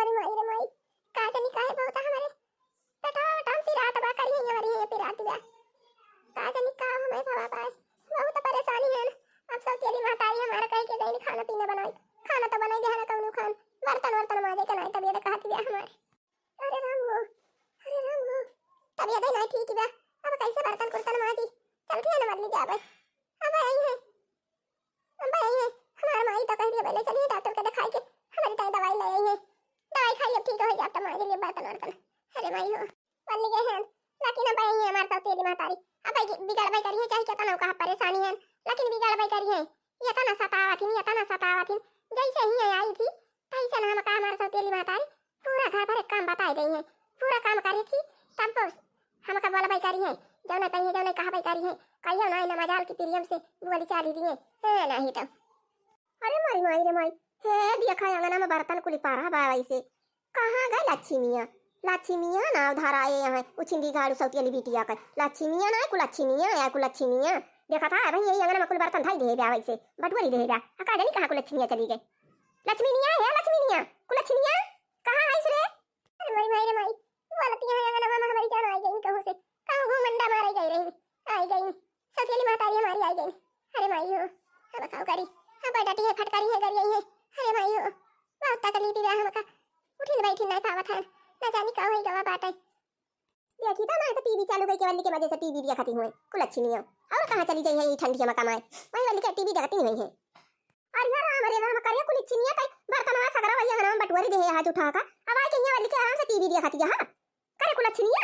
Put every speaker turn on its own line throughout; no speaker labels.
मारी माई रे माई का जानी काहे बहुत हमारे बेटा बेटा पिरात बा करी है हमारी है पिरात बा का जानी का हमें भवा पाए बहुत परेशानी है। अब सब तेरी महतारी हमारा कह के गई खाना पीना बनाई खाना तो बनाई दे ना कौनो खान बर्तन वर्तन माजे के नहीं तबीयत कहती है हमारे। अरे राम हो तबीयत नहीं ठीक बा अब कैसे बर्तन कुर्तन माजी चल के ना मत ली जाबे अब आई है हमारा माई तो कह दिया पहले चलिए डॉक्टर के दिखाई के हमारी ताई दवाई ले आई है दवाई खाई अब ठीक हो जाता माँ के लिए बर्तन वर्तन। अरे माई हो पल्ली गए हैं लेकिन अब आई है हमारे साथ तेरी महतारी अब आई बिगड़ भाई करी है चाहे कितना कहा परेशानी है लेकिन बिगड़ भाई करी है ये तना सतावत थी जैसे ही आई थी तैसे ना हम कहा हमारे साथ तेरी महतारी पूरा घर भर काम बता गई है पूरा काम करी थी तब हम का बोला भाई करी है जो ना कही जो ना कहा भाई करी है कहियो ना मजाल की प्रियम से बोली चाली दिए है नहीं तो। अरे मारी माई रे माई हे देखा अंगना में बर्तन कुली पारा बाई से कहाँ गए लक्ष्मीया ना उधार आए यहाँ उछिंदी गाड़ू सौती वाली बिटिया का लक्ष्मीया ना कुलच्छिमिया देखा था भाई यही अंगना में कुल बर्तन ढाई दे ब्याह से बटवरी दे ब्याह का जानी कहाँ कुलच्छिमिया चली गई लक्ष्मीनिया कुलच्छिमिया कहाँ है रे। अरे मारी माई रे माई बोलती है अंगना में हमारी जान आई गई कहूं से कहूं घूमंडा मारे गई रही आई गई सौती वाली महतारी हमारी आई गई। अरे माई हो अब खाओ करी अब डटी है फटकारी है करी है। अरे माई हो बहुत तकलीफ है हमका उठी बैठी नहीं पावत है ना जानी का होई गवा बाटे देखी तो ना तो टीवी चालू गई केवल के वजह से टीवी देखती हुए कुलच्छिमिया और कहां चली गई है ये ठंडी में कमाए वही वाली के टीवी देखती नहीं है। अरे राम करे कुलच्छिमिया का बर्तन में सगरा भैया हम बटवरी दे हाथ उठा का अब आई के ये वाली के आराम से टीवी देखती है। हां करे कुलच्छिमिया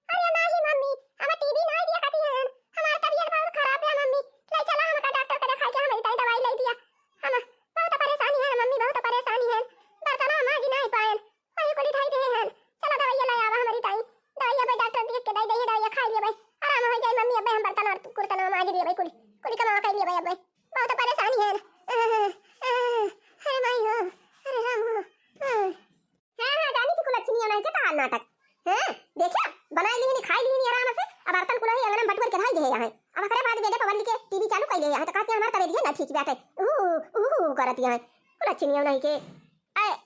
अरे नहीं मम्मी हम टीवी नहीं देखती है हमारी तबीयत बहुत खराब है मम्मी ले चला हमका डॉक्टर के दिखा के हमारी दवाई ले दिया हम बहुत परेशानी है मम्मी बहुत परेशानी है बर्तन मांगी नहीं पाए वही कोली ढाई दे हैं चला दवाई ले आवा हमारी ताई दवाई भाई डॉक्टर देख के दे दवाई खा लिए भाई आराम हो जाए मम्मी अब हम बर्तन और कुर्तन मांगी लिए भाई कुली कुली कमा कर लिए भाई अब बहुत परेशानी है। अरे माई हो अरे राम हो हां जानी की कुलच्छिमिया नहीं के ताल नाटक हैं देखिए बनाई ली नहीं खाई ली नहीं आराम से अब बर्तन कुलाई अंगना बटवर के ढाई दे यहाँ अब करे बाद दे पवन के टीवी चालू कर ले यहाँ तो कहते हमारा तबीयत ना ठीक बैठे करती है कुलच्छिमिया नहीं के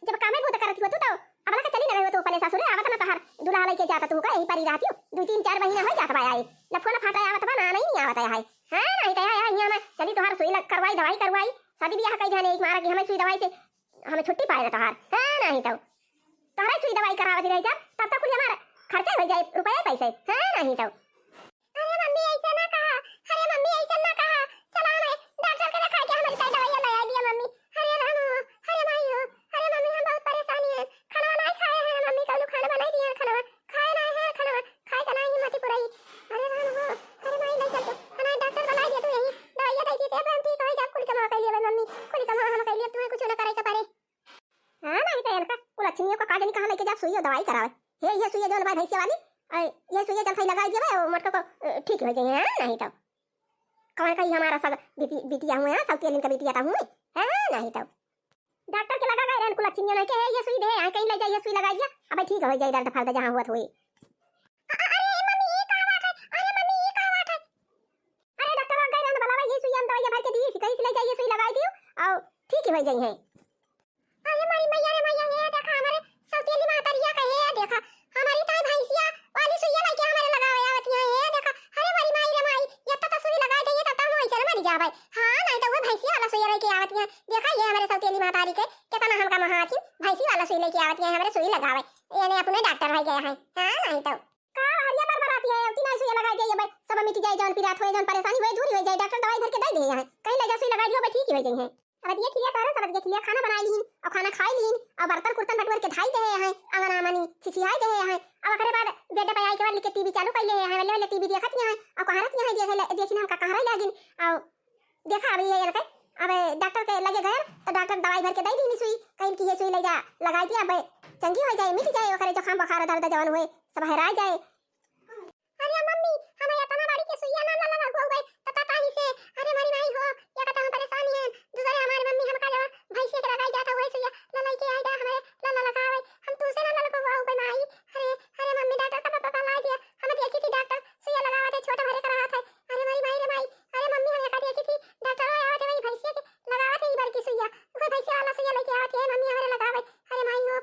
जब कामे बहुत करती हो तो अब लगा चली ना तो पहले सासुरे आवत ना तहार दुल्हा लेके जाता तू का यही परी रहती हो 2-3-4 महीना हो जात भाई आई लफोला फाटा आवत बा ना नहीं आवत है हां नहीं तो यहाँ में चली तोहार सुई लग करवाई दवाई करवाई शादी ब्याह कई जाने एक मारा कि हमें सुई दवाई से हमें छुट्टी पाए तोहार हां नहीं तो तोहरा सुई दवाई करावत रह जा तब तक कुल हमारा खर्चा हो जाए रुपए पैसे हां नहीं तो। अरे मम्मी ऐसा ना कहा चला हमें डॉक्टर के दिखा के हमारी दवाई ले आ दिया मम्मी। अरे राम हो अरे माई हो अरे मम्मी हम बहुत परेशानी है खाना नहीं खाए हैं मम्मी कल खाना बनाई दिया खाना खाए नहीं है खाना खाए का नहीं हिम्मत पूरा ही। अरे राम हो अरे माई नहीं चल तो हमें डॉक्टर बनाई दिया तू यही दवाई दे दी अब हम ठीक हो जा कुल कमा कर लिए मम्मी कुल कमा हम कर लिए तुम्हें कुछ ना करे तो पारे हां नहीं तो इनका कुलच्छिमिया का काजनी कहां लेके जा सुई दवाई करावे हे ये सुई जोन भाई भैंसे वाली ये सुई जल खाई लगाई देवे और मटको को ठीक हो जाए हां नहीं तो कौन कहीं हमारा सब बिटिया हुए हैं सब तेलिन का बिटिया था हुए हां नहीं तो डॉक्टर के लगा गए रहन कुलच्छिमिया नहीं के ये सुई दे कहीं ले जा ये सुई लगा दिया अब ठीक हो जाए दर्द फाड़ जहां हुआ हुई। अरे मम्मी ये का बात है अरे डॉक्टर आ गए रहन भला ये सुई हम दवाई भर के दी कहीं ले जाइए सुई लगाई दियो और ठीक हो जाए है। अरे मारी मैया रे मैया ये देखा हमारे सौतेली मातरिया का ये देखा हमारी ताई भैंसिया वाली सुई लेके हमारे लगावे आवत है ये देखा। अरे मारी माई रे माई ये तो सुई लगा दे ये तो हम ऐसे मर जा भाई हां नहीं तो वो भैंसिया वाला सुई लेके आवत है देखा ये हमारे सौतेली मातारी के कितना हमका महाचिन भैंसी वाला सुई लेके आवत है हमारे सुई लगावे यानी अपने डॉक्टर भाई गए हैं हां नहीं तो का हरिया पर बराती है उतनी सुई लगा दे ये भाई सब मिट जाए जान पिरात हो जान परेशानी हो दूर हो जाए डॉक्टर दवाई भर के दे दे यहाँ कहीं ले जा सुई लगा दियो भाई ठीक हो जाए है। अब ये खिलिया तारा सब ये खिलिया खाना बनाई लीन और खाना खाई लीन और बर्तन कुर्तन बटवर के ढाई दे हैं अंगना मनी छिछियाई दे हैं अब करे बाद बेटे पे आई के वाली के टीवी चालू कर ले हैं वाले टीवी देखत हैं और कहारत हैं देखिन हम का कहारा लागिन और देखा अभी ये लगे अब डॉक्टर के लगे गए तो डॉक्टर दवाई भर के दे दी सुई कहीं की ये सुई ले जा लगाई दिया अब चंगी हो जाए मिट जाए करे जुकाम बुखार दर्द जवान हुए सब हरा जाए। अरे मम्मी हमें इतना बड़ी के सुइया ना लगा हो गई तता ही से अरे मारी माई हो या कहता हम परेशानी है दूसरे हमारी मम्मी हमका जब भैंसे के लगाई जाता हुआ सुइया ललाई के आई दा हमें लला लगावे हम तू से ना लगा हुआ गई माई। अरे मम्मी डॉक्टर का पापा ला दिया हमें देखी थी डॉक्टर सुइया लगावा थे छोटा भरे करा था। अरे मारी माई रे माई अरे मम्मी हमें का देखी थी डॉक्टर आया थे वही भैंसे के लगावा थे ई बार की सुइया वो भैंसे वाला सुइया लेके आवे थे मम्मी हमारे लगावे। अरे माई हो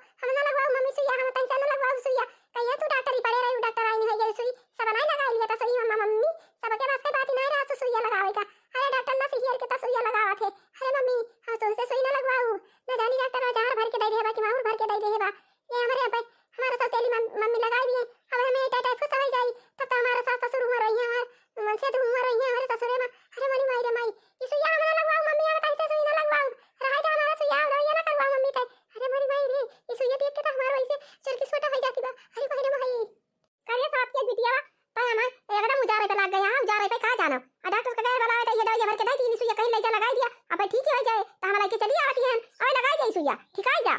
जहर भर के दे दे बा कि माहौल भर के दे दे बा। ये हमारे यहाँ पे हमारा सौतेली मम्मी लगाई दिए। अब हमें टाइफाइड हो जाई तब तो हमारा सास ससुर हुआ रही है, हमारे मन से तो हुआ रही है हमारे ससुरे में। अरे मनी माई रे माई, ये सुइया हमरा लगवाओ मम्मी, अब कैसे सुई ना लगवाओ, रहा जा हमारा सुइया दवाई ना करवाओ मम्मी ते। अरे मनी माई रे, ये सुइया देख के तो हमारा वैसे सिर की छोटा हो जाती बा। अरे भाई रे भाई, करे साथ के बिटिया पर हम एकदम उजारे पे लग गया। उजारे पे कहां जाना, डॉक्टर का दवाई बताया ये दवाई भर के दे दी, सुइया कहीं ले जा लगाई दिया। अब ठीक हो जाए तो हम लेके चली आती हैं, अब लगाई जाई सुइया, ठीक है जा।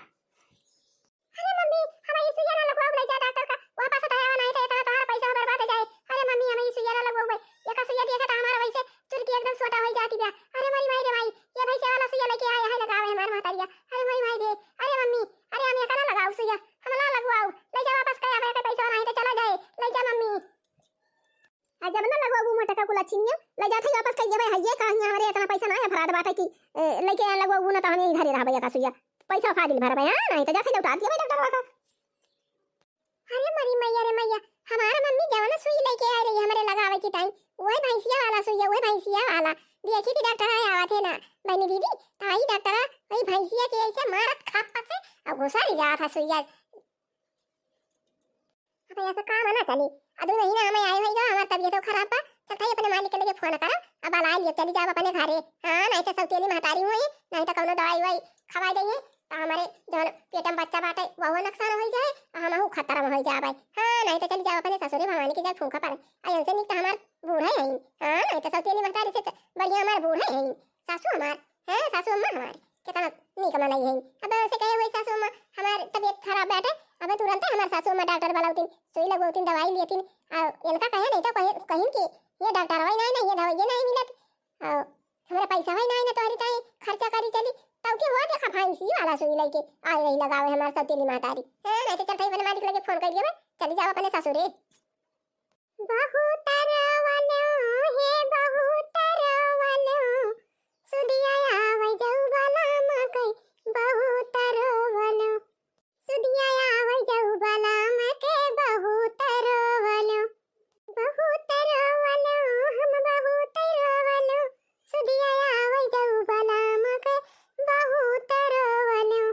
अरे मम्मी हमें ये सुइया ना लगवाओ, ले जा डॉक्टर का वापस आया नहीं तो इतना तुम्हारा पैसा बर्बाद हो जाए। अरे मम्मी हमें ये सुइया ना लगवाओ भाई, ये का सुइया दिया था हमारा वैसे चुरकी एकदम छोटा हो जाती है। अरे मरी भाई रे भाई, ये भैंसे वाला सुइया लेके आए है लगावे हमारे मातारिया। अरे मरी भाई रे, अरे मम्मी अरे हम ये का ना लगाओ सुइया, हम ना लगवाओ, ले जा वापस कया भाई का पैसा नहीं तो चला जाए, ले जा मम्मी। आज जब ना लगवाओ मोटा का कुला छिनिया ले जाते वापस कहिए भाई हइये कहां हमारे इतना पैसा ना है फराद बाटे की लेके लगवाओ ना तो हम इधर ही रह भैया का सुइया पैसा फादिल भर भाई। हां नहीं तो जाते लौटा दिया भाई डॉक्टर वाला। अरे मरी मैया रे मैया, हमारा मम्मी जवन सुई लेके आ रही हमारे लगावे की टाइम वही भैंसिया वाला सुइया, वही भैंसिया वाला देखी थी डॉक्टर आए आवा थे ना बहनी दीदी, ताई डॉक्टर वही भैंसिया के ऐसे मारत खाप से अब घुसा ही जा था सुइया। अब ऐसा काम ना चली अदू नहीं ना हमें आए भैया, हमारी तबीयत तो खराब बा, चल भाई अपने मालिक के लिए फोन करा अब ला लिए चली जाओ अपने घरे। हां नहीं तो सौतेली महतारी हुई नहीं तो कौनो दवाई वही खवा देंगे तो हमारे जो पेट में बच्चा बाटे वो नुकसान हो जाए और हमहु खतरा में हो जाए भाई। हां नहीं तो चली जाओ अपने ससुरे भवानी के जाए फूंका पर आई से निक तो हमार बूढ़ा है। हां नहीं तो सौतेली महतारी से बढ़िया हमार बूढ़ा है सासू हमार। हां सासू अम्मा हमार कितना निक मन है। अब से कहे हुई सासू अम्मा हमार तबीयत खराब बैठे अब तुरंत हमार सासू अम्मा डॉक्टर बुलाउतिन सुई लगवाउतिन दवाई लेतिन इनका कहे नहीं तो कहीं कि ये डॉक्टर भाई नहीं ये दवाई नहीं मिलत हमारा पैसा भाई नहीं ना तोहरी ताई खर्चा करी चली तब के हो देखा फांसी वाला सुई लेके आई रही लगावे हमार सौतेली महतारी। हां नहीं तो चल भाई अपने मालिक लगे फोन कर दिए चली जाओ अपने ससुरे। बहुत रवलो हे बहुत रवलो सुदिया आवे जाऊ बाला मकई बहुत रवलो सुदिया आवे जाऊ बाला मके बहुत रवलो हम बहुत रवलो सुदिया आवे जाऊ बाला मके बहुत रवलो।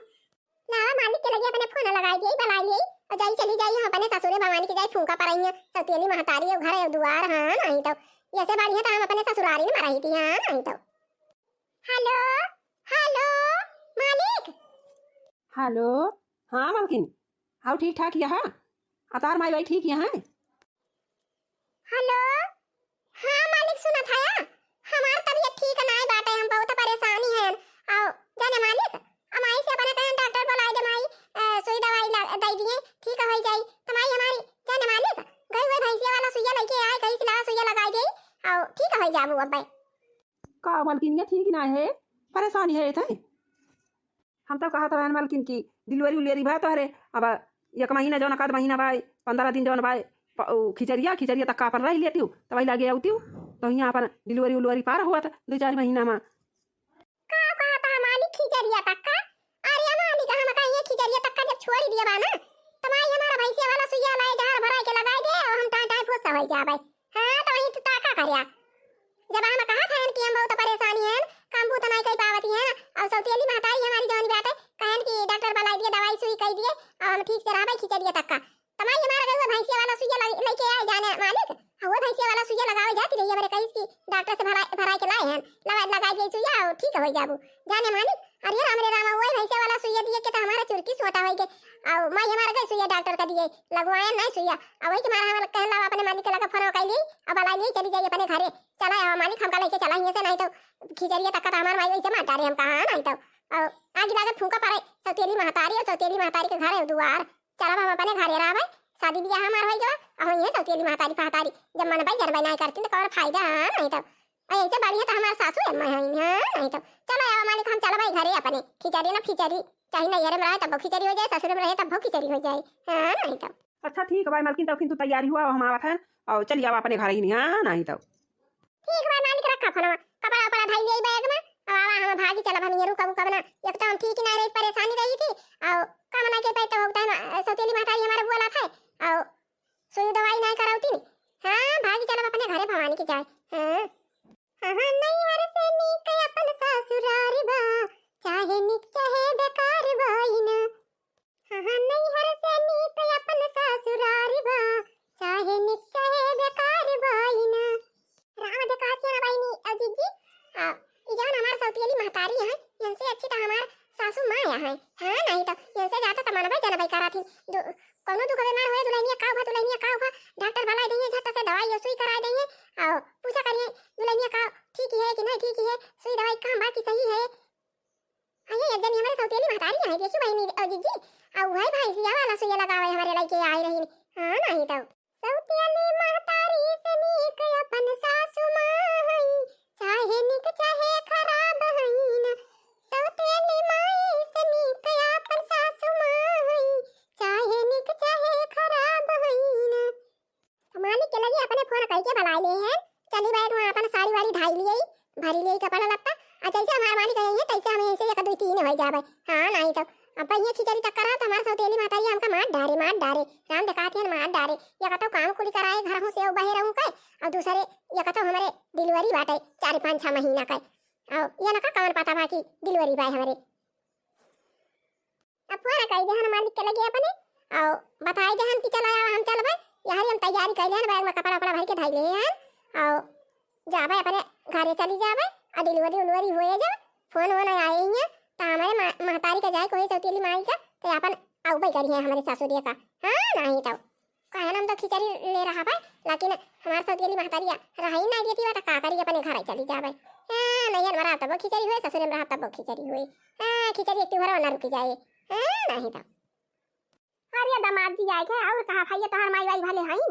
लावा मालिक के लगे अपने फोन लगाई दिए बुलाई और जाई चली जाई हम अपने ससुरे भवानी के जाई फूंका पर आई सौतेली महतारी है घर है दुआर। हां नहीं तो ऐसे बढ़िया तो हम अपने ससुरारी में रही थी। हां नहीं तो हेलो हेलो मालिक।
हेलो हाँ मालकिन आओ ठीक ठाक यहाँ अतार माई भाई ठीक यहाँ।
हेलो हाँ मालिक सुना था हमार तबीयत ठीक नहीं बाटे, हम बहुत परेशानी है। आओ जाने मालिक हम आई से अपने कहन डॉक्टर बुलाए दे माई सुई दवाई दे दिए ठीक हो जाई तो माई हमारी जाने मालिक गई हुए भैंसिया वाला सुइया लेके आए कहीं से लगा सुइया लगाई दे आओ ठीक हो जाबू अब भाई।
का मालकिन ये ठीक ना है परेशानी है थे हम तो कहा था मालकिन की डिलीवरी उलिवरी भा तो अरे अब एक महीना जौन आध महीना भाई 15 दिन जौन भाई खिचरिया तक का अपन रह लेती हूँ तो वही लगे आती हूँ तो यहाँ अपन डिलीवरी उलिवरी पार हुआ था 2-4 महीना में।
का कहा था मालिक खिचरिया तक का? अरे मालिक हम कहीं खिचरिया तक का जब छोड़ दिया बा ना तो माई हमारा भैंसिया वाला सुइया लाए जहर भरा के लगाई दे और हम टाइम फुस हो जा भाई। हां तो वही तो का करया जब हम कहा था कि हम बहुत परेशानी है काम भूत नहीं कर पावती है और सौतेली महतारी हमारी जान बात है कहन कि डॉक्टर बुला दिए दवाई सुई कह दिए और हम ठीक से रहबे खिचड़िया तक का तमाई हमारा गए भैंसिया वाला सुइया लेके आए जाने मालिक वो भैंसिया वाला सुइया लगावे जाती रही हमारे कहीं की डॉक्टर से भरा के लाए हैं लगाई दिए सुइया और ठीक हो जाबू जाने मालिक। अरे राम रे राम वो भैंसिया वाला सुइया दिए के तो हमारा चुरकी छोटा हो गए और माई हमारा गए सुइया डॉक्टर का दिए लगवाए नहीं सुइया और वही के मारा हमारा कहला अपने मालिक के लगा फोन कर ली अब ला लिए चली जाइए अपने घरे चला मालिक हमका लेके चला से नहीं तो खिचड़िया तक का हमारा माई वैसे मार डाले हम कहा नहीं तो और आगे लागत फूंका पड़े सौतेली महतारी और सौतेली महतारी के घर है दुआर चला हम अपने घरे रह भाई शादी ब्याह हमार हो गया और ये सौतेली महतारी फहतारी जब मन भाई जरबा नहीं करती तो और फायदा। हां नहीं तो ऐसे बढ़िया तो हमार सासू अम्मा है। हां नहीं तो चलो यार मालिक हम चला भाई घरे अपने खिचड़ी ना खिचड़ी चाहे नहीं घर में रहे तब खिचड़ी हो जाए ससुर में रहे तब खिचड़ी हो जाए। हां नहीं तो
अच्छा ठीक है भाई मालकिन तो फिर तू तैयारी हुआ हम आवत है और चलिए आप अपने घर ही नहीं। हाँ नहीं तो
ठीक है मालिक रखा फोन कपड़ा अपना भाई ले बैग में और हम भागी चला हम ये रुका बुका बना एक तो हम ठीक नहीं रही परेशानी रही थी और काम ना के पे तो होता है सौतेली महतारी हमारा बोला था और सुई दवाई नहीं कराउती। हां भागी चला अपने घरे भवानी की जाए। हां नहीं हर से नीक अपन ससुरार बा चाहे निक चाहे बेकार बा यहाँ से जाता तमाना भाई जाना भाई करा थी कोनो दुख बीमार होए दुल्हनिया का भा डॉक्टर भलाई देंगे झट से दवाई सुई करा देंगे आओ पूछा करिए दुल्हनिया का ठीक है कि नहीं ठीक है सुई दवाई काम बाकी सही है। आइए एक जन हमारे सौतेली महतारी है देखियो बहनी और जीजी आ वही भाई सिया वाला सुई लगावे हमारे लइके आई रही हां नहीं तो सौतेली महतारी से नीक अपन सासु मां हई चाहे निक चाहे खराब हई न सौतेली माई से नीक अपन सासु मां हई चाहे निक चाहे खराब हई न मानी के लगे अपने फोन करके बुला ले हैं चली बैठ वहां अपन साड़ी वाड़ी ढाई लिए भरी लिए कपड़ा लत्ता आ जैसे हमार मानी कहेंगे तैसे हमें ऐसे एक दो तीन हो जावे हां नहीं तो अब ये खिचड़ी तक करा तो हमार सौतेली माताजी हमका मार डारे राम दिखाते हैं मार डारे या कहता काम कुली कराए घर हो से बहे रहूं के और दूसरे या कहता हमारे डिलीवरी बाटे 4-5-6 महीना का और ये ना का कौन पता बाकी डिलीवरी बाय हमारे अब फोन कर दे हम मालिक के लगे अपने और बताई दे हम कि चला हम चलबे यहां हम तैयारी कर लेन बैग में कपड़ा कपड़ा भर के धाई ले हैं और जाबे अपने घरे चली जाबे आ डिलीवरी होए जा फोन होना आए हैं तो हमारे महतारी का जाए कोई सौतेली माई का तो अपन आउ भाई करिए हमारे सासुरिया का हां नहीं तो कहन हम तो खिचड़ी ले रहा भाई लेकिन हमारे सौतेली महतारी रही नहीं देती बता का करी अपने घर चली जाबे हां नहीं हमारा तब खिचड़ी हुए ससुर में रहा तब खिचड़ी हुई हां खिचड़ी एक भरा ना रुक जाए हां नहीं तो अरे दामाद जी आए गए और कहा भाई तोहर माई वाई भले हई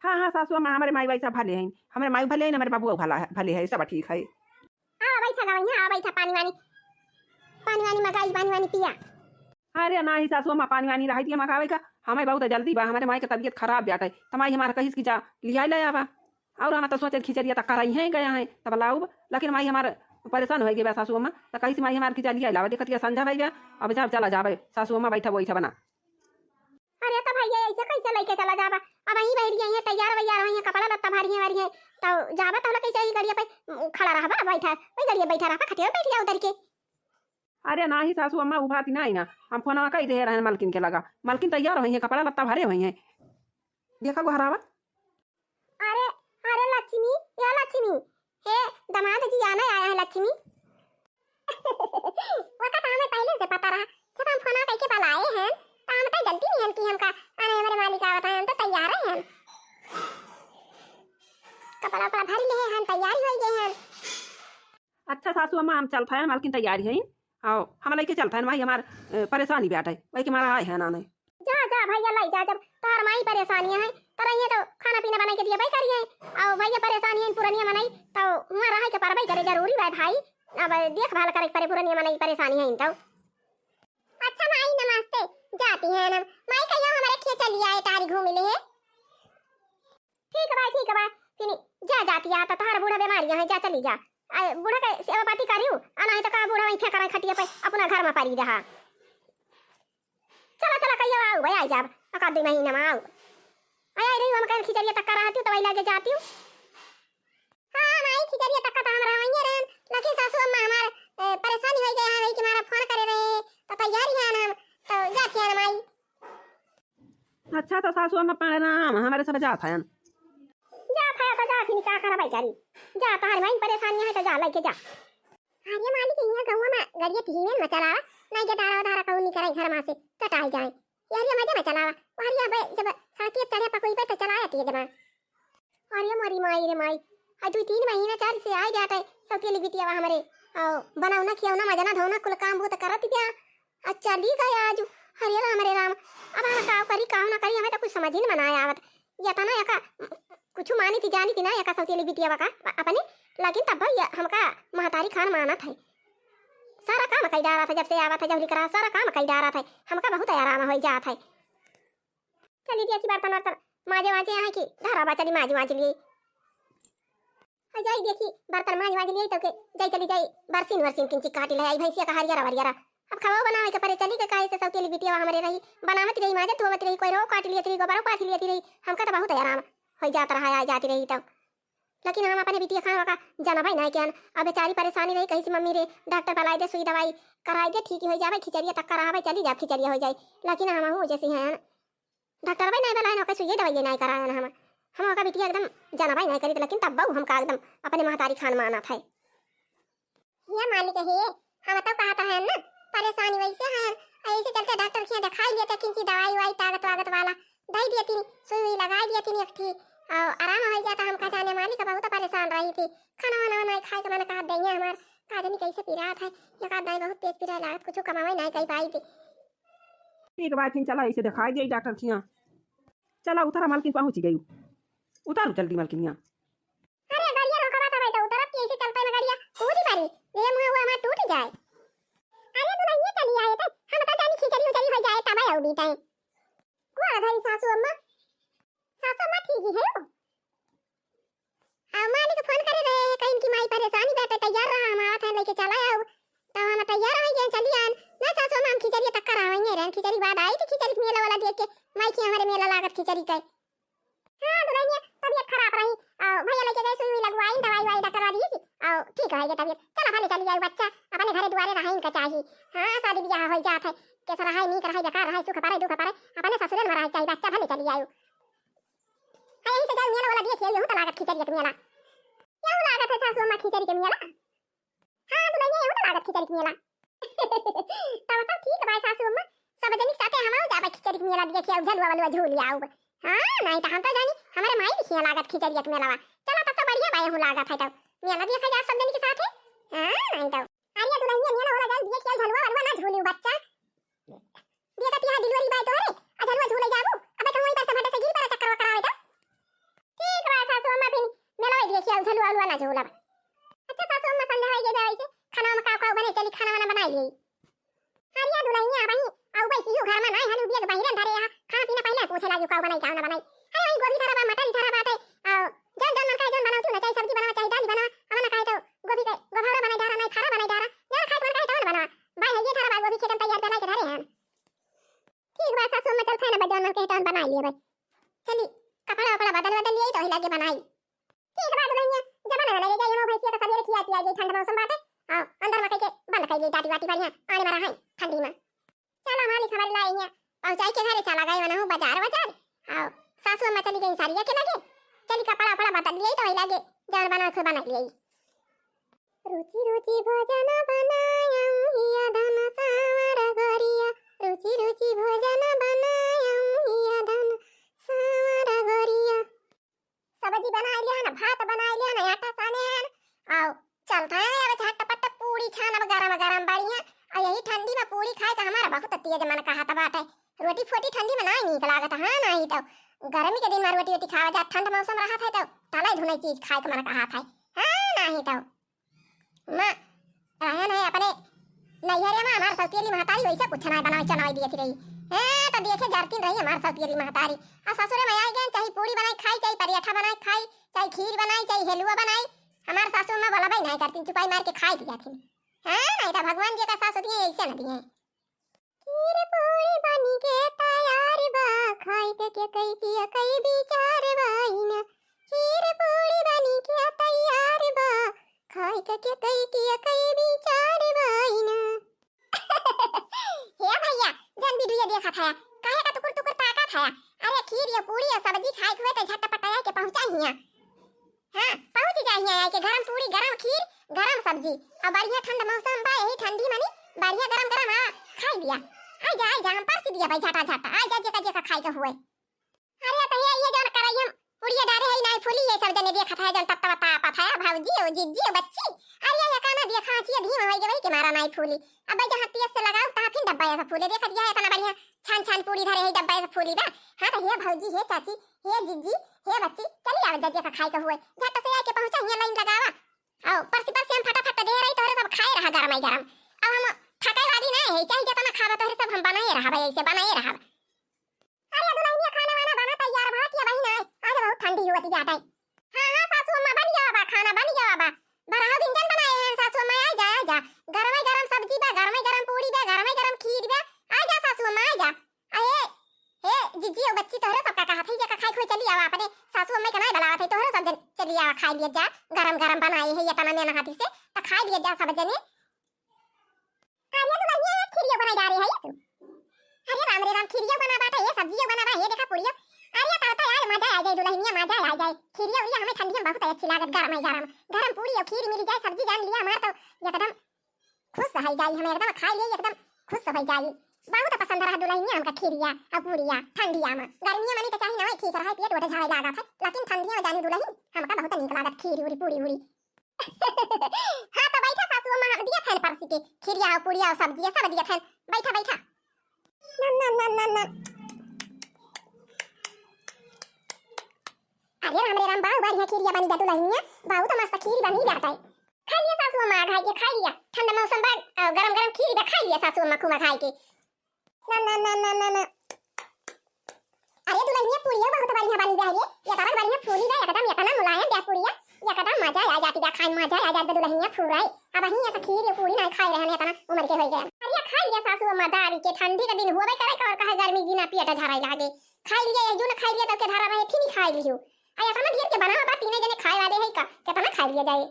हाँ सासू अम्मा हमारे माई वाई सब भले हैं हमारे माई भले हैं हमारे बाबू भले है सब ठीक है।
बैठा गवैया बैठा पानी वानी मगाई पानी वानी पिया।
अरे ना ही सासू अम्मा पानी वानी रही थी मगावे का हमें बहुत जल्दी बा हमारे माई का तबीयत खराब जाता है तमाई हमारा कहीं की जा लिया लाया बा और हम तो सोचे खिचड़िया तक कराई हैं गया है तब लाऊ लेकिन माई हमारे परेशान हो गई सासू अम्मा तो कहीं से माई हमारे खिचड़ी लिया लावा देखती संझा भाई गया अब जब चला जावे सासू अम्मा बैठा वही बना।
अरे तो भैया ऐसे कैसे लेके चला जाबा अब वहीं बैठ गई है तैयार वैयार वहीं कपड़ा लत्ता भारी है तो जाबा तो कैसे ही गड़िया पे खड़ा रहबा बैठा वही गड़िया बैठा रहबा खटिया बैठ गया उधर के।
अरे ना ही सासू अम्मा उभाती ना ही ना हम फोन कही दे रहे हैं मालकिन के लगा मालकिन तैयार हुई है कपड़ा लत्ता भरे हुई है देखा को हरावा।
अरे अरे लक्ष्मी या लक्ष्मी हे दामाद जी आना आया है लक्ष्मी वो का हमें पहले से पता रहा जब हम फोन करके बुलाए हैं तो हम तो जल्दी नहीं हम कि हमका आने हमारे मालिक आवत हैं हम तो तैयार हैं कपड़ा कपड़ा भर ले हैं हम तैयार हो गए हैं।
अच्छा सासू अम्मा हम चलता है मालकिन तैयारी है आओ हम लेके चलता है भाई हमार परेशानी बैठे वही के मारा आए हैं ना नहीं
जा भैया लाई जा जब तोहर माई परेशानियां हैं तर ये तो खाना पीना बना के दिया भाई करिए और भैया परेशानी है पुरानिया मनाई तो वहां रह के परबई करे जरूरी है भाई अब देखभाल करे परे पुरानिया मनाई परेशानी है तो। अच्छा माई नमस्ते जाती है ना माई कहियो हमारे खेत चली आए तारी घूम ले है ठीक है भाई फिर जा जाती है तो तोहर बूढ़ा बीमारियां है जा चली जा बूढ़ा के सेवा पाती करियो आना है तो का बूढ़ा वहीं फेंका खटिया पे अपना घर में पारी रहा चला कहियो आओ भाई आ जा अका 2 महीना में आओ आया रही हम कल खिचड़िया तक रहती तो वही लगे जाती हूं। हां माई खिचड़िया तक तो हम रहइए रहन लेकिन सासू अम्मा हमार परेशानी हो गया है भाई कि हमारा फोन करे रहे तो तैयारी है हम तो जाती है माई।
अच्छा तो सासू अम्मा प्रणाम हमारे सब जाता है
तो जाती नहीं क्या करा भाई करी जा तार माई परेशानी है तो जा लेके जा। अरे मालिक यहाँ गाँव में गड़िया धीमे में चलावा नहीं के धारा कहूँ नहीं करे घर में से चटाई जाए यार ये मजे में चलावा और यहाँ पे जब सड़क चढ़े पकोई पे तो चला जाती है जब अरे मरी माई रे माई आज 2-3 महीना 4 से आ जाता है सौतेली बिटिया हमारे बनाओ ना खियाओ ना मजा ना धोना कुल काम बहुत करत दिया अच्छा दी गया आज हरे राम अब हम का करी काम ना करी हमें तो कुछ समझ ही नहीं बनाया आवत या तना या का कुछ मानी थी जानी थी ना या का सौतेली बिटिया का अपने लेकिन तब भैया हमका महतारी खान माना था सारा काम कई जा रहा था जब से आवा था जब लिख रहा सारा काम कई जा रहा था हमका बहुत आराम हो जाता है। चली दिया की बर्तन वर्तन माजे वाजे यहाँ की धारा बचली माजे वाज लिए जाई देखी बर्तन माजे वाज लिए तो के जाई चली जाई बरसिन किंची काटी ले आई भैंसिया का हरियारा अब खावा बनावे के परे चली के काहे से सौतेली बिटिया हमारे रही बनावत रही माजे धोवत रही कोई रो काट लियत रही गोबरो काट लियत रही हमका तो बहुत आराम हो जाता रहा आ जाती रही तब लेकिन हम अपने बिटिया खाना का जाना भाई नहीं क्या अब बेचारी परेशानी रही कहीं से मम्मी रे डॉक्टर बुलाई दे सुई दवाई कराई दे ठीक हो जाए खिचड़िया तक करा भाई चली जा खिचड़िया हो जाए लेकिन हम हूँ जैसे हैं डॉक्टर भाई नहीं बुलाए ना सुई दवाई नहीं कराया हम का बिटिया एकदम जाना भाई नहीं करी लेकिन तब बहु हमका एकदम अपने महतारी खान माना था ये मालिक है हम तो कहता है ना परेशानी वैसे है ऐसे चलते डॉक्टर के यहाँ दिखाई लिया था किंची दवाई वाई ताकत वागत वाला दई दिया थी सुई लगा दिया थी एक थी और आराम हो जाता। हम का जाने मालिक बहुत परेशान रही थी खाना वाना नहीं खाए के मैंने कहा दैया हमार का जानी कैसे पी रहा था ये का दाई बहुत तेज पी रहा लागत कुछ कमावे नहीं कही पाई थी।
ठीक बात फिर चला ऐसे दिखाई गई डॉक्टर के यहाँ। चला उतारा मालकिन पहुंच गई उतारू जल्दी मालकिन यहाँ।
अरे गाड़ियां रोका था भाई तो उतर अब कैसे चलता है गाड़ियां कूदी मारी ये मुंह हुआ हमारा टूट जाए। अरे तू नहीं चली आए थे हम बता जानी खिचड़ी उचड़ी हो जाए तब आउडी ताई को आधारी सासू अम्मा ठीक ही है अब मालिक फोन करे रहे हैं कहीं की माई परेशानी बैठे तैयार रहा हम आते हैं लेके चला आओ तो हम तैयार हो गए चली आन ना सासू हम खिचड़ी तक करावेंगे रे खिचड़ी बाद आई थी खिचड़ी मेला वाला देख के माई की हमारे मेला लागत खिचड़ी का। हां दुल्हनिया तबीयत खराब रही और भैया लेके गए सुई लगवाई दवाई वाई डॉक्टर दी थी और ठीक है तबीयत चला भले चली जाए बच्चा अपने घरे द्वारे रहा इनका चाहिए। हां शादी ब्याह हो जात है कैसा रहा नहीं रहा बेकार रहा सुख पारे दुख पारे अपने ससुर में रहा चाहिए बच्चा भले चली जाए। यही से जाओ मेला वाला देखिए यहू तो लागत खिचड़ी के मेला यहू लागत है सासू अम्मा खिचड़ी के मेला। हां दुल्हनिया यहू तो लागत खिचड़ी के मेला तब ठीक है भाई सासू अम्मा सब जनी साथे हम आओ जाबे खिचड़ी के मेला देखिए अब झलवा वाला झूल आओ। हां नहीं तो हम तो जानी हमारे माई दिखिया लागत खिचड़ी के मेला चला तब तो बढ़िया भाई हूं लागत है तब मेला देखा जा सब जनी के साथ है। हां नहीं तो अरे दुल्हनिया मेला वाला जाओ देखिए झलवा वाला ना झूली बच्चा देखत यहां डिलीवरी बाय तो है झलवा झूले जाबू अबे तो वहीं पर से फटे से गिर पर चक्कर करावे तो ठीक है सासू अम्मा फिर मेला देखिए झलवा वाला ना झूला। अच्छा सासू अम्मा संध्या हो गई से खाना में का बने चली खाना वाना बनाई ली। अरे दुल्हनिया भाई आउ भाई सीयो घर में नहीं हनु बिया बाहर धरे यहां खाना पीना पहले पूछे लागी का बनाई का ना बनाई। अरे वही गोभी धरा बा मटन धरा बाटे जन जन मन का जन बनाऊ तू ना चाहे सब्जी बनाओ चाहे दाल बनाओ हमना कहे तो गोभी के गोभारा बनाई धारा नहीं खारा बनाई धारा यार खाए मन कहे तो बना भाई है ये धरा बा गोभी खेतन तैयार बना के धरे हैं। ठीक बात सासू अम्मा चल खाना बजान मन कहता बना लिए भाई चली कपड़ा वपड़ा बदल लिए तो ही लागे बनाई। ठीक बात दुल्हनिया जब ना लगे जाए हम भैंसिया का सवेरे खिया पिया ठंड मौसम बाटे अंदर में कह के बंद कर दी टाटी वाटी बढ़िया पानी में रहा ठंडी में चला मालिक हमारे लाई है पहुंचाई के घरे चला गई वना बाजार आओ सासू अम्मा चली गई सारिया के लगे चली कपड़ा वपड़ा बदल लिए तो ही लगे जन बना के बना लिए। रुचि रुचि भोजन बनायं हिया धन सावर गोरिया रुचि रुचि भोजन बनायं हिया धन सावर गोरिया सब्जी बना लिया ना भात बना लिया ना आटा साने आओ चलता है अब झटपट पूरी छान अब गरम गरम बढ़िया और यही ठंडी में पूरी खाए तो हमारा बहुत तेज मन कहा था बात है रोटी फोटी ठंडी में नहीं नीक लागत। हां नहीं तो गर्मी के दिन में रोटी रोटी खावा जा ठंड मौसम रहा था तो तलाई धुनाई चीज खाए के मन कहा था। हां नहीं तो मां आया नहीं अपने नैहरे में हमार सौतेली महतारी वैसे कुछ नहीं बनाई चनाई दिए थी रही है तो देखे जरतीन रही हमार सौतेली महतारी और ससुरे में आई गए चाहे पूरी बनाई खाई चाहे पराठा बनाई खाई चाहे खीर बनाई चाहे हलवा बनाई हमार सासू मां बोला भाई नहीं करती चुपाई मार के खाई दिया थी। हां नहीं तो भगवान जी का सासू दिए ऐसे न दिए खीर पूरी बनी के तैयार बा खाई के कई पिया कई विचार बाईना खीर पूरी बनी के तैयार बा खाई के कई पिया कई विचार बाईना। हे भैया जन वीडियो देखा था काहे का टुकुर टुकुर ताका था अरे खीर या पूरी या सब्जी खाए हुए तो झटपट आया के पहुंचा हिया। हां पहुंच जाइए आया के गरम पूरी गरम खीर गरम सब्जी और बढ़िया ठंड मौसम बा यही ठंडी मनी बढ़िया गरम गरम खाई दिया आ जा हम परसी दिया भाई झटा झटा आ जा जे का खाई के हुए। अरे तो ये जन कराई हम पूरी डारे है नहीं फुली ये सब जने देखा था जन तत्ता पता था भाऊजी ओ जीजी ओ बच्ची अरे ये काना देखा छी धीम हो गई के मारा नहीं फूली अब जहां तेज से लगाओ ता फिर डब्बा ऐसा फूले देखा दिया है इतना बढ़िया छान छान पूरी धरे है डब्बा ऐसा फूली बा। हां तो हे भाऊजी हे चाची हे जीजी हे बच्ची चली आ जा जे का खाई के हुए झट से आके पहुंचा ये लाइन लगावा आओ परसी परसी हम फटाफट दे रही तो सब खाए रहा गरम गरम अब हम थकाई वाली नहीं है चाहे जितना खावा तो सब हम बनाए रहा भाई ऐसे बनाए रहा। अरे दुल्हनिया खाना वाना बना तैयार भात या बहिना आज बहुत ठंडी होती जाता है। हां सासू अम्मा बन गया बा खाना बन गया बा बड़ा व्यंजन बनाए हैं सासू अम्मा आ जा गरम गरम सब्जी बा गरम गरम पूरी बा गरम गरम खीर बा आ जा सासू अम्मा आ जा अरे हे जीजी ओ बच्ची तोहरे सबका कहा थी जे का खाई खोई चली आवा अपने सासू अम्मा के नहीं बुलावा थे तोहरे सब जन चली आवा खाई लिया जा गरम गरम बनाए है ये तना में हाथी से तो खाई लिया जा सब जने। अरे दुल्हनिया खीरियो बनाई जा रही है ये तू अरे राम रे राम खीरियो बना बाटा ये सब्जियों बना बा ये देखा पूरियो अरे ताता यार मजा आ जाए दुल्हनिया मजा आ जाए खीरियो उरिया हमें ठंडी में बहुत अच्छी लागत गरम गरम पूरी और खीर मिल जाए सब्जी जान लिया हमार तो एकदम खुश हो जाए हमें एकदम खा लिए एकदम खुश हो जाए बहुत पसंद रहा दुल्हनिया हमका खीरिया और पूड़िया ठंडिया में गर्मिया में तो चाहिए ना ठीक रहा पेट वटे झाड़े लागत है लेकिन ठंडिया में जानी दुल्हन हमका बहुत नीक लागत खीर उरी पूड़ी उरी हां तो बैठा सासू मां दिया फैन परसी के खीरिया और पूड़िया और सब्जी सब दिया फैन बैठा बैठा ना अरे राम रे राम बहुत बढ़िया खीरिया बनी जातु लहिया बहुत मस्त खीर बनी जाता है खा लिया सासू मां खा के खा लिया ठंडा मौसम बाद गरम गरम खीर भी खा लिया सासू मां खुमा खाए के ना अरे दुल्हनिया पूड़िया बहुत बढ़िया बनी जाए ये तरह बढ़िया फूली है एकदम इतना मुलायम है पूड़िया एकदम मजा आ जाती है खाए मजा आ जाता दुल्हनिया फूराई अब ही ऐसा खीर पूड़ी नहीं खाए रहने इतना उम्र के हो गया अरे खा लिया सासू मां दारी के ठंडी का दिन होवे करे और कहे गर्मी दिन पेट झराई लागे खा लिया एक जून खा लिया तो के धारा रहे फिर खाई लियो आया था ना ढेर के बनावा बात तीन जने खाए वाले है का कितना खा लिया जाए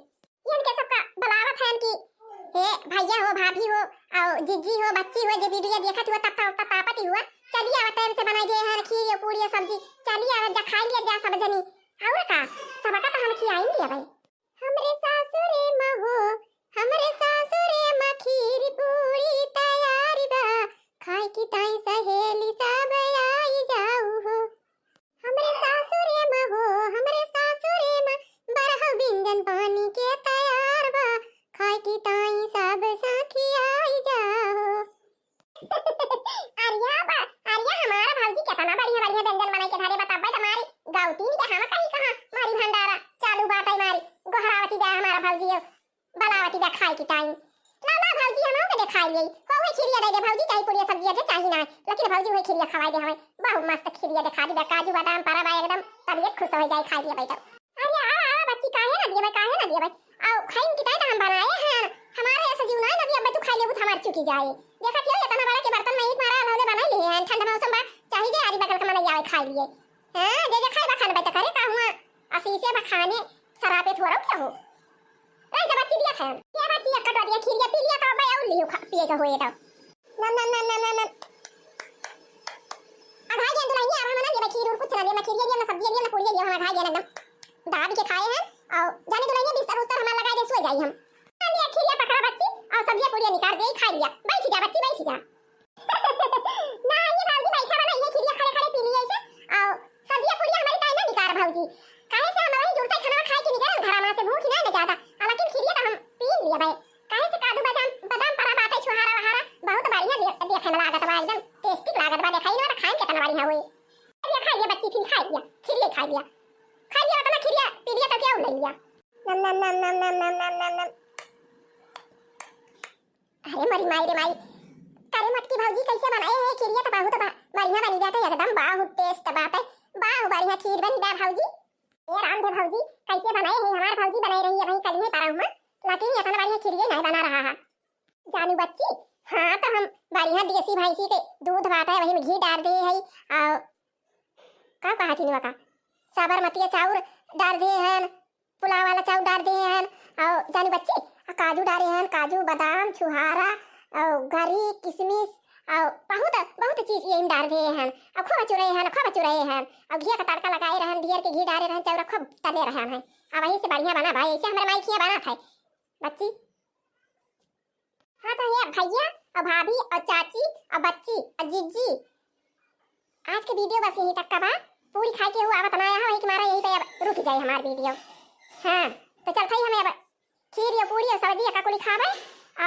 ये इनके सबका बलावत है इनकी हे भैया हो भाभी हो और जीजी हो बच्ची हो जे वीडियो देखत हुआ तब तापती हुआ चलिए आवा टाइम से बनाई गए हैं खीर पूड़ी सब्जी चलिए आवा जा खा लिया जा सब जनी और का सबका तो हम खियाएंगे भाई हमरे सासुरे मां हो हमरे सासुरे मां खीर पूड़ी तैयार बा खाए की ताई सहेली सब आई जाऊ हो हमरे सासुरे मां हो हमरे सासुरे मां बरह बिंदन पानी के तैयार बा खाए की ताई सब साखी आई जाओ आर्या हमारा भौजी कितना बढ़िया बढ़िया व्यंजन बनाई के धारे बताबे तुम्हारी गाउती के हम कहीं कहां मारी भंडारा चालू बात है मारी गोहरावती दे हमारा भौजी बलावती दे खाए की टाइम लाला भौजी हम के खाई गई होवे खीरिया दे भौजी चाही पूरी सब्जी दे चाही ना लेकिन भौजी होवे खीरिया खवाई दे हमें बहुत मस्त खीरिया दे खा दी काजू बादाम परबा एकदम तबीयत खुश हो जाए खा लिया बेटा अरे आ बच्ची काहे ना दिए भाई आओ खाइन की टाइम हम बनाए हैं हमारे ऐसा जीव ना लगी अब तू खा ले वो हमार चुकी जाए देखा क्यों इतना बड़ा के बर्तन में एक मारा भौले बनाई लिए हैं ठंडा मौसम बा चाहिए आरी बगल का मन आवे खा लिए हां जे खाए बा खाने बेटा करे का हुआ असीसे बा खाने सरापे थोड़ा क्या हो ए जब बच्ची दिया खान ये बच्ची एक कटवा दिया खीरिया पी लिया तो भाई और लियो पिए का होए तो ना आधा गेंद दुल्हनिया अब हम ना ये खीर और कुछ ना दे मैं खीरिया दिया ना सब्जी दिया ना पूड़ी दिया हम आधा गेंद एकदम दाब के खाए हैं और जाने दुल्हनिया बिस्तर उतर हमारा लगा दे सो जाई हम खाली खीरिया पकड़ा बच्ची और सब्जी पूड़ी निकाल दे खा लिया बैठ जा बच्ची बैठ जा ना ये भौजी बैठा बना ये खीरिया खड़े खड़े पी लिया इसे और सब्जी पूड़ी हमारी टाइम ना निकाल भौजी काहे से हमारी जुड़ता खाना खाए के निकल घर में से भूख ना जाता लेकिन खीरिया तो हम पी लिया भाई काहे से काजू बादाम परा बाटे छुहारा वहारा बहुत बढ़िया देखे में लागत बा एकदम टेस्टी लागत बा देखाई ना खाए कितना बढ़िया होई अरे खा लिया बच्ची फिर खा लिया खीरिया खा लिया अपना खीरिया पी लिया तो क्या हो लिया नम अरे मरी माई रे माई करे मटकी भौजी कैसे बनाए हैं खीरिया तो बहुत बढ़िया बनी जाता है एकदम बहुत टेस्ट बात है बहुत बढ़िया खीर बनी दा भौजी ये राम दे भौजी कैसे बनाए हैं हमार भौजी बनाई रही है भाई कल ही पारा हूं लेकिन इतना बढ़िया खीरिया नहीं बना रहा है जानू बच्ची हां तो हम बढ़िया देसी भैंसी के दूध बाटा है वही में घी डाल दे है और का कहा थी का साबरमती चाउर डाल दे हैं पुलाव वाला चाउर डाल दे हैं और जानू बच्ची काजू डाले हैं काजू बादाम छुहारा और गरी किशमिश और बहुत चीज ये डाल दिए हैं अब खूब चुराए हैं और घी का तड़का लगाए रहन दियर के घी डाले रहन चाउर खूब तले रहे हैं अब वहीं से बढ़िया बना भाई ऐसे हमारे माई खिया बना था बच्ची हाँ तो ये भैया और भाभी और चाची और बच्ची और जीजी आज के वीडियो बस यहीं तक का बा पूरी खा के हुआ बनाया है वही तुम्हारा यहीं पे अब रुक जाए हमारा वीडियो हाँ तो चल भाई हमें अब खीर या पूरी या सब्जी या काकुली खावे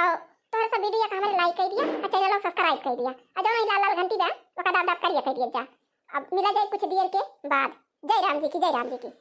और तोहर सब वीडियो का हमारे लाइक कर दिया और चैनल को सब्सक्राइब कर दिया और जो लाल लाल घंटी बा वो का दाब दाब करिए कर दिया जा अब मिला जाए कुछ देर के बाद जय राम जी की